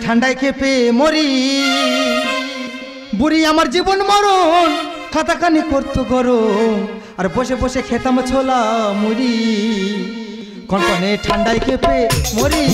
ঠান্ডায় কেঁপে মরি বুড়ি আমার জীবন মরণ খাতাখানি করতো গরম আর বসে বসে খেতাম ছোলা মুড়ি কনকনে ঠান্ডায় কেঁপে মরি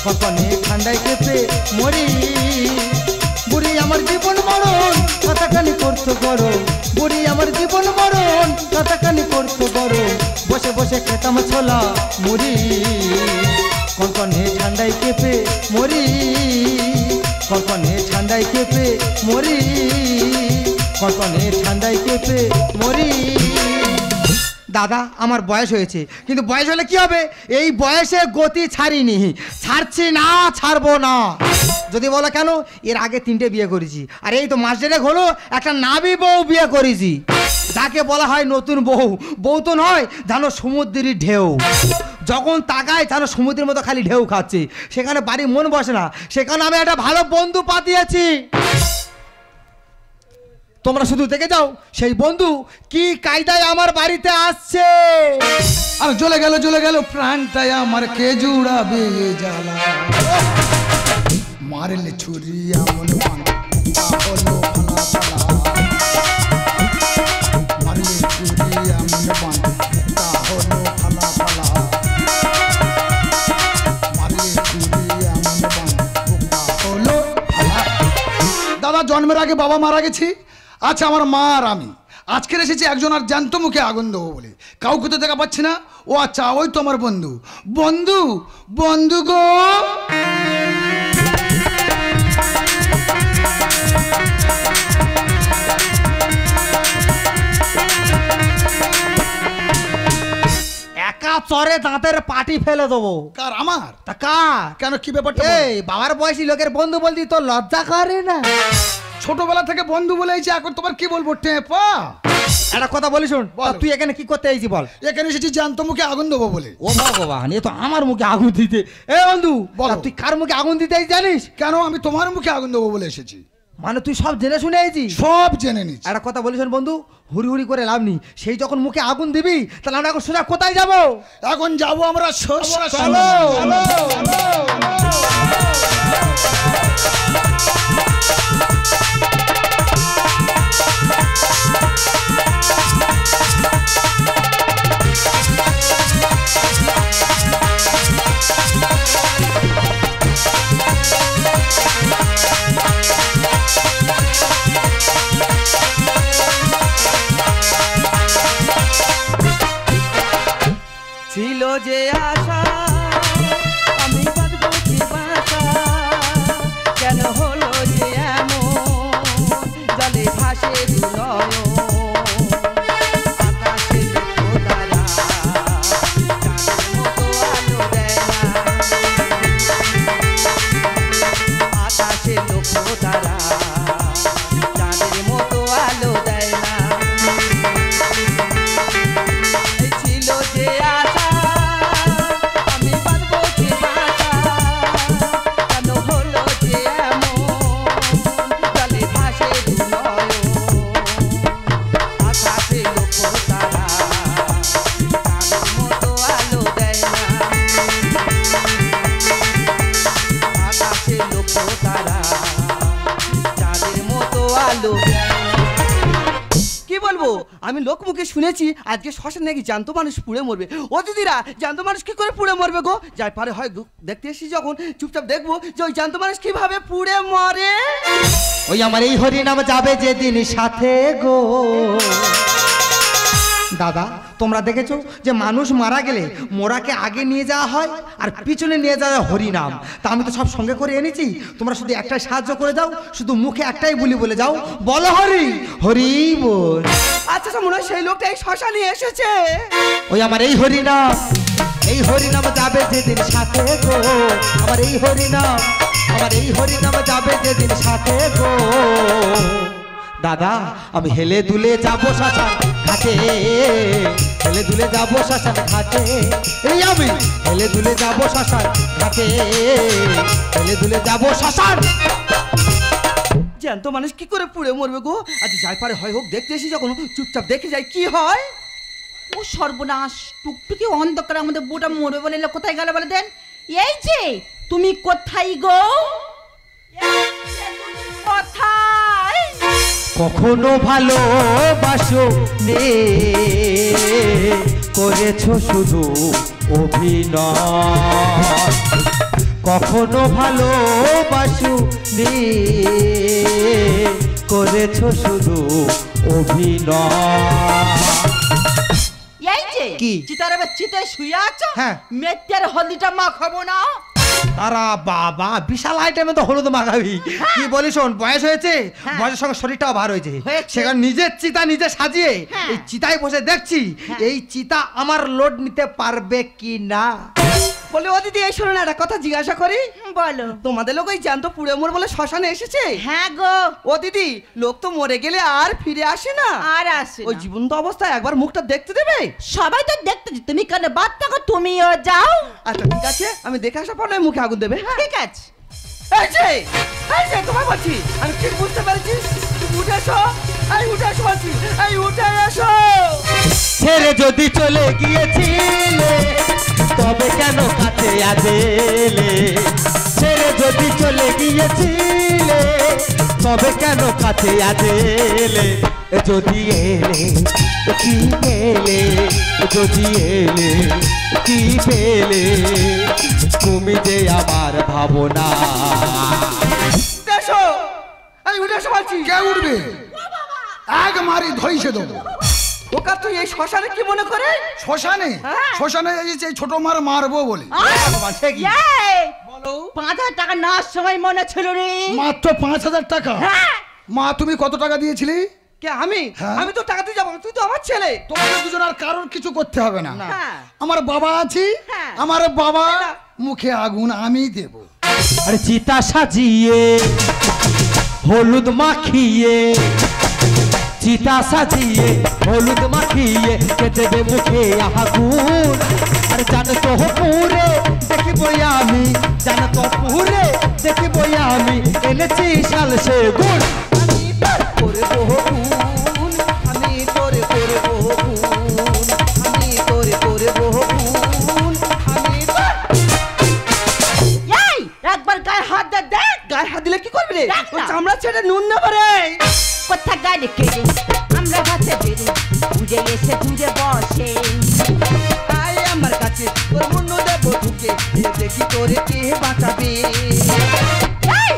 কনকনে ঠান্ডায় কেঁপে মরি বুড়ি আমার জীবন মরণ খাতাখানি করতো গরম বুড়ি আমার জীবন মরণ খাতাখানি করতো গরম বসে বসে খেতাম ছোলা মুড়ি কনকনে ঠান্ডায় কেঁপে মরি কনকনে ঠান্ডায় কেঁপে মরি কনকনে ঠান্ডায় কেঁপে মরি দাদা আমার বয়স হয়েছে কিন্তু বয়স হলে কি হবে এই বয়সে গতি ছাড়িনি ছাড়ছি না ছাড়বো না যদি বলো কেন এর আগে 3টে বিয়ে করেছি আর এই তো মাস দেড়েক হলো একটা নাবি বউ বিয়ে করেছি যাকে বলা হয় নতুন বউ বউ তো নয় জানো সমুদ্রের ঢেউ যখন তাকায় জানো সমুদ্রের মতো খালি ঢেউ খাচ্ছে সেখানে বাড়ি মন বসে না সেখানে আমি একটা ভালো বন্ধু পাঠিয়েছি তোমরা শুধু দেখে যাও সেই বন্ধু কি কায়দায় আমার বাড়িতে আসছে আর জ্বলে গেল প্রাণটাই আমার কে জুড়াবে জ্বালা মারলে ছুরি এমন হলো ফালা ফালা মারলে ছুরি এমন হলো ফালা ফালা মারলে ছুরি এমন হলো ফালা দাদা জন্মের আগে বাবা মারা গেছে আচ্ছা আমার মা আর আমি আজকে এসেছি একজন আর জ্যান্ত মুখে আগুন দেবো বলে কাউকে তো দেখা পাচ্ছি না ও আচ্ছা ওই তো আমার বন্ধু বন্ধু বন্ধু গো একা চরে দাঁতের পাটি ফেলে দেবো কার আমার তা কার কেন কি ব্যাপারটা এই বাবার বয়সী লোকের বন্ধু বলতি তো লজ্জা করে না ছোটবেলা থেকে বন্ধু বলেছি এখন তোমার কি বলবো টেপা একটা কথা বলি শোন তুই এখানে কি করতে আইছি বল এখানে এসেছি জ্যান্ত মুখে আগুন দেবো বলে ও ভগবান এ তো আমার মুখে আগুন দিতে এ বন্ধু তুই কার মুখে আগুন দিতে আইছিস জানিস কেন আমি তোমার মুখে আগুন দেবো বলে এসেছি মানে তুই সব জেনে শুনে আইছিস সব জেনে নিচ্ছি একটা কথা বলি শোন বন্ধু হুড়ি হুড়ি করে লাভ নেই সেই যখন মুখে আগুন দিবি তাহলে আমরা এখন সোজা কোথায় যাবো এখন যাবো আমরা চলো ছিল যে আশা আমি বাঁধবো কি বাসা কেন হলো যে এমন জলে ভাসে দুনয়ন আকাশে লক্ষ্য তারা চাঁদের মতো আলো দেয় না আকাশে লক্ষ্য তারা চাঁদের মতো আলো দেয় না ছিল যে আশা আমি বাঁধবো কি বাসা কেন হলো যে এমন জলে ভাসে দুনয়ন আকাশে লক্ষ্য তারা চাঁদের মতো আলো দেয় না আকাশে লক্ষ্য তারা চাঁদের মতো আলো কি বলবো আমি লোকমুখে শুনেছি আজকে শ্মশানে নাকি জ্যান্ত মানুষ পুড়ে মরবে ও দিদিরা জ্যান্ত মানুষ কি করে পুড়ে মরবে গো যাই পারে হয় দেখতে এসেছি যখন চুপচাপ দেখবো যে ওই জ্যান্ত মানুষ কিভাবে পুড়ে মরে ওই আমার এই হরি নাম যাবে যেদিন সাথে গো দাদা তোমরা দেখেছো যে মানুষ মারা গেলে মোরাকে আগে নিয়ে যাওয়া হয় আর পিছনে নিয়ে যাওয়া হয় হরিনাম তা আমি তো সব সঙ্গে করে এনেছি তোমরা শুধু একটাই সাহায্য করে দাও শুধু মুখে একটাই বলে যাও বলো হরি হরি বল আচ্ছা মনে হয় সেই লোকটা এই শ্মশানে এসেছে ওই আমার এই হরিনাম যাবে যেদিন সাথে গো আমার এই হরিনাম যাবে যেদিন সাথে গো দাদা আমি হেলে দুলে যাবো শ্মশান ঘাটে হেলে দুলে যাবো শ্মশান ঘাটে এই আমি হেলে দুলে যাবো শ্মশান ঘাটে হেলে দুলে যাবো শ্মশান জ্যান্ত মানুষ কি করে পুড়ে মরবে গো আজ যাই পারে হয় হোক দেখতে এসে যখন চুপচাপ দেখে যাই কি হয় ও সর্বনাশ টুকটুকি অন্ধকার আমাদের বোটা মরবে বলে কোথায় গেল বলে দেন এই যে তুমি কোথায় গো? কোথায়? কখনো ভালোবাসো নে করেছো শুধু অভিনয়, কখনো ভালোবাসো নে করেছো শুধু অভিনয়। এই যে কি? চিতার এবার চিতায় শুয়ে আছো, হ্যাঁ। মেয়েটার হলদিটা মাখাবো না? তারা বাবা বিশাল আইটেমে তো হলুদ মাখাবি। কি বলি শোন, বয়স হয়েছে, হ্যাঁ। বয়সের সঙ্গে শরীরটাও ভার হয়েছে, হয়েছে। সেখানে নিজের চিতা নিজে সাজিয়ে হ্যাঁ। এই চিতায় বসে দেখছি এই চিতা আমার লোড নিতে পারবে কি না। বলে ও দিদি এই শোনো না, একটা কথা জিজ্ঞাসা করি। বলো। তোমাদের লোক ওই জ্যান্ত পুড়ে মোর বলে শ্মশানে এসেছে? হ্যাঁ গো। ও দিদি, লোক তো মরে গেলে আর ফিরে আসে না। আর আসে ওই না। জীবন্ত অবস্থায় একবার মুখটা দেখতে দেবে? সবাই তো দেখতেছি, তুমি কেন বাদ থাকো, তুমিও যাও। আচ্ছা ঠিক আছে, আমি দেখে আসা পর নয় মুখে আগুন দেবে। হ্যাঁ ঠিক আছে। এই যে তোমায় বলছি, আমি ঠিক বুঝতে পেরেছি। তুমি উঠে এসো, এই উঠে এসো বলছি, এই উঠে এসো। ছেড়ে যদি চলে গিয়েছিলে তবে কেন কাছে আদেলে, ছেড়ে যদি চলে গিয়েছিলে তবে কেন কাছে আদেলে, যদি এলে কি পেলে, যদি এলে কি পেলে, তুমি যে আমার ভাবনা। উঠে এসো, এই উঠে এসো বলছি। কে উঠবে? এক মারি ধইছে দেবো। ওকা তুই এই শ্মশানে কি মনে করে? শ্মশানে? হ্যাঁ। শ্মশানে এসেছে এই ছোট মার মারবো বলে। ভগবান, সে কি? এই, বলো। 5,000 টাকা নেওয়ার সময় মনে ছিল রে। মাত্র 5,000 টাকা? হ্যাঁ। মা তুমি কত টাকা দিয়েছিলি? কে আমি? হ্যাঁ। আমি তো টাকা দিয়ে যাবো, তুই তো আমার ছেলে। তোমাদের দুজন আর কারোর কিছু করতে হবে না। হ্যাঁ। আমার বাবা আছি, হ্যাঁ। আমার বাবা মুখে আগুন আমি দেব। আরে চিতা সাজিয়ে হলুদ মাখিয়ে, চিতা সাজিয়ে হলুদ মাখিয়ে কে দেবে মুখে আগুন। আরে জানো তো পুরে দেখিব আমি, জানো তো পুরে দেখিব আমি, এনেছি শাল সে গুণ। আমি তোর করবো খুন, আমি তোর করবো খুন, আমি তোর করবো খুন, আমি তোর। এই, একবার গায়ে হাত দে দেখ। গায়ে হাত দিলে কি করবি রে? দেখ না। ওই চামড়া ছেড়ে নুন নেবো রে। কোথা গাড়ি কেড়ে আমরা গাছে বেড়ে ঘুরে এসে ঘুরে বসে। আয় আমার কাছে, তোর মন দেবো ঢুকে, এ দেখি তোরে কে বাঁচাবে। এই,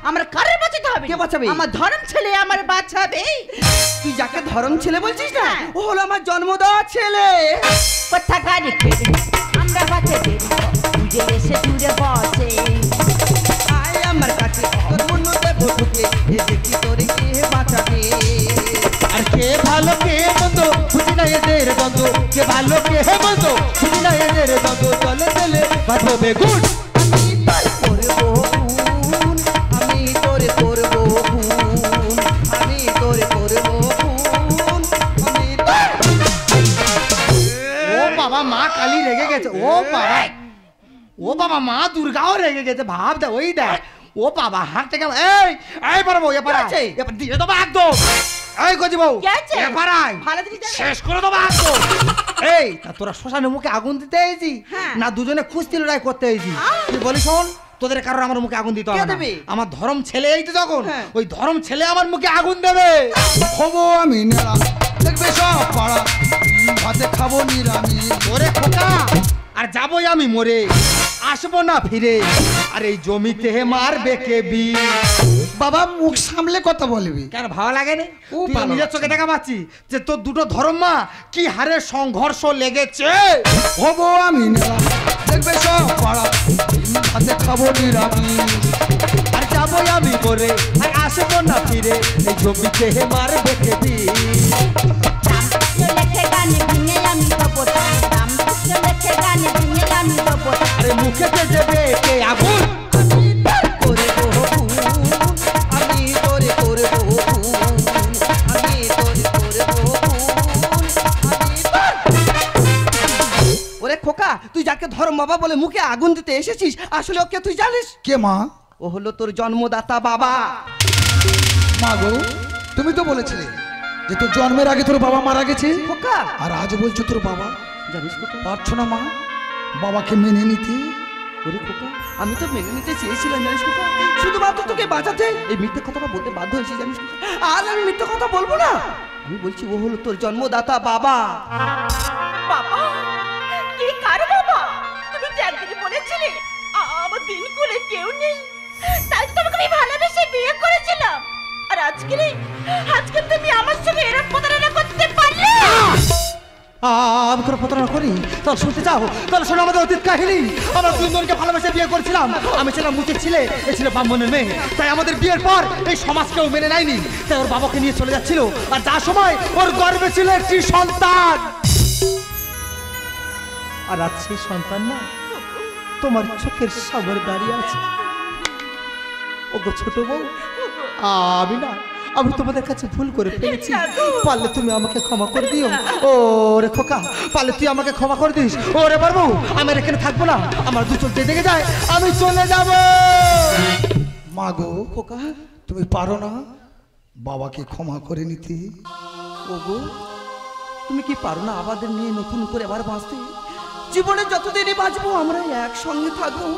আমার কারে বাঁচাতে হবে? কে বাঁচাবে? আমার ধরম ছেলে আমার বাঁচাবে। তুই যাকে ধরম ছেলে বলছিস না, ও হলো আমার জন্ম দেওয়া ছেলে। কোথা গাড়ি কেড়ে আমরা গাছে বেড়ে ঘুরে এসে ঘুরে বসে। আয় আমার কাছে, তোর মন দেবো ঢুকে, এ দেখি তোরে কে বাঁচাবে। আর কে ভালো কে মন্দ বুঝি না এদের দ্বন্দ্ব, কে ভালো কে মন্দ বুঝি না এদের দ্বন্দ্ব, চলে চলে বাঁধবে গুণ। আমি তোর করবো খুন, আমি তোর করবো খুন, আমি তোর করবো খুন, আমি তোর। ও বাবা, মা কালী রেগে গেছে। ও বাবা, ও বাবা, মা দুর্গাও রেগে গেছে। ভাব দে, ওই দেখ। ও বাবা, হাঁটতে গেল। এই এই পারবো, এ পারা আছে? এবার দিয়ে দেবো একদম। এই গজি বউ, কি আছে? এ পারাই ভালো দিকে যাবে? শেষ করে দেবো একদম। এই তা তোরা শ্মশানের মুখে আগুন দিতে এসেছি হ্যাঁ। না দুজনে কুস্তি লড়াই করতে এসেছি? তুই বলি শোন, তোদের কারোর আমার মুখে আগুন দিতে কে হবে না। দেবে? আমার ধরম ছেলে এই তো যখন, হ্যাঁ। ওই ধরম ছেলে আমার মুখে আগুন দেবে। হবো আমি নেড়া, দেখবে সব পাড়া, ভাতে খাবো নিরামিষ। ওরে খোকা, আর যাবোই আমি মরে, আসবো না ফিরে। আর এই জমিতে মারবে কে বীর। বাবা মুখ সামলে কথা বলবি। কেন ভালো লাগে না? ও তুই ভালো নিজের লাগছে। চোখে দেখা পাচ্ছি যে তোর দুটো ধর্ম মা কি হারে সংঘর্ষ লেগেছে। হবো আমি নেড়া, দেখবে সব পাড়া, ভাতে খাবো নিরামিষ। আর যাবোই আমি মরে, আর আসবো না ফিরে। এই জমিতে মারবে কে বীর। লেখে গানে ভেঙে আমি কপটা, দাম লেখে গানে ভেঙে আমি কপটা। আরে মুখেতে দেবে কে আগুন। আমি তোর করবো খুন, আমি তোর করবো খুন, আমি তোর করবো খুন, আমি তোর। ওরে খোকা, তুই যাকে ধর্ম বাবা বলে মুখে আগুন দিতে এসেছিস, আসলে ওকে তুই জানিস? কে মা? ও হলো তোর জন্মদাতা বাবা। মা গো, তুমি তো বলেছিলে যে তোর জন্মের আগে তোর বাবা মারা গেছে, খোকা আর আজ বলছো তোর বাবা। জানিস খোকা? পারছো না মা বাবাকে মেনে নিতে? ওরে খোকা, আমি তো মেনে নিতে চেয়েছিলাম জানিস খোকা, শুধুমাত্র তোকে বাঁচাতে এই মিথ্যে কথাটা বলতে বাধ্য হয়েছি জানিস খোকা। আর আমি মিথ্যে কথা বলবো না, আমি বলছি ও হলো তোর জন্মদাতা বাবা। বাবা? কি কার বাবা? তুমি তো একদিন বলেছিলে আমার দিন করে কেউ নেই, তাই তোমাকে আমি ভালোবেসে বিয়ে করেছিলাম। আর আজকে তুমি আমার সঙ্গে এরকম প্রতারণা করতে পারলে? আমি কোনো প্রতারণা করি? তাহলে শুনতে চাও? তাহলে শোনো আমাদের অতীত কাহিনী। আমরা দুজনকে ভালোবেসে বিয়ে করেছিলাম। আমি ছিলাম মুচের ছেলে, এ ছিল ব্রাহ্মণের মেয়ে। তাই আমাদের বিয়ের পর এই সমাজ কেউ মেনে নেয়নি। তাই ওর বাবাকে নিয়ে চলে যাচ্ছিল, আর যার সময় ওর গর্ভে ছিল একটি সন্তান। আর আজ সেই সন্তান না তোমার চোখের সামনে দাঁড়িয়ে আছে। ওগো ছোট বউ, আমি তোমাদের কাছে ভুল করে ফেলেছি। পারলে তুমি আমাকে ক্ষমা করে দিও। ও রে খোকা, পারলে তুই আমাকে ক্ষমা করে দিস। ও রে বাবু, আমি এখানে থাকবো না, আমার দু চোখ দেখে যায়, আমি চলে যাব। মা গো খোকা, তুমি পারো না বাবাকে ক্ষমা করে নিতে? ওগো তুমি কি পারো না আমাদের নিয়ে নতুন করে আবার বাঁচতে? জীবনে যতদিনই বাঁচবো আমরা একসঙ্গে থাকবো,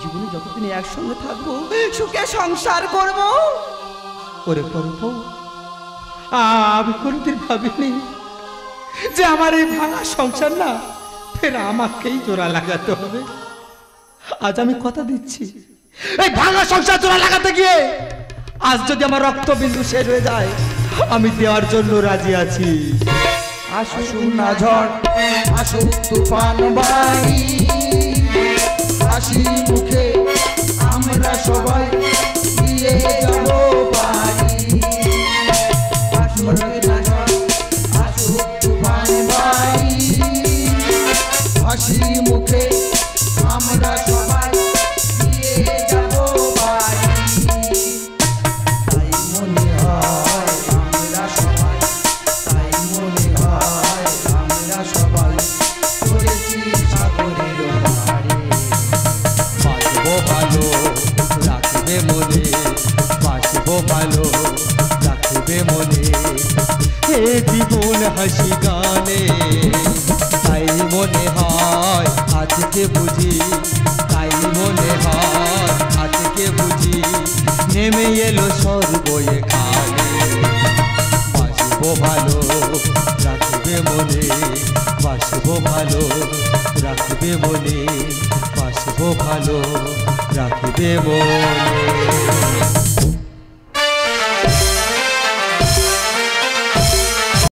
জীবনে যতদিন একসঙ্গে থাকবো সুখে সংসার করবো। ওরে করবো, আমি কোনোদিন ভাবিনি যে আমার এই ভাঙা সংসার না ফের আমাকেই জোড়া লাগাতে হবে। আজ আমি কথা দিচ্ছি, এই ভাঙা সংসার জোড়া লাগাতে গিয়ে আজ যদি আমার রক্তবিন্দু শেষ হয়ে যায়, আমি দেওয়ার জন্য রাজি আছি। আসুন না ঝড়, আসুন তুফান বাড়ি, হাসি মুখে আমরা সবাই দিয়ে যাব বাড়ি। আসুন না ঝড়, আসুন তুফান বাড়ি, হাসি মুখে আমরা সবাই দিয়ে যাব বাড়ি। তাই মনে হয় আমরা সবাই, তাই মনে হয় আমরা সবাই চলেছি সাগরের পাড়ে। বাসবো ভালো রাখবে মনে, বাসবো ভালো রাখবে মনে, হে জীবন হাসি গানে। তাই মনে হয় আজকে বুঝি, তাই মনে হয় আজকে বুঝি নেমে এলো স্বর্গ এখানে। বাসবো ভালো রাখবে মনে, বাসবো ভালো রাখবে মনে, বাসবো ভালো রাখবে মনে।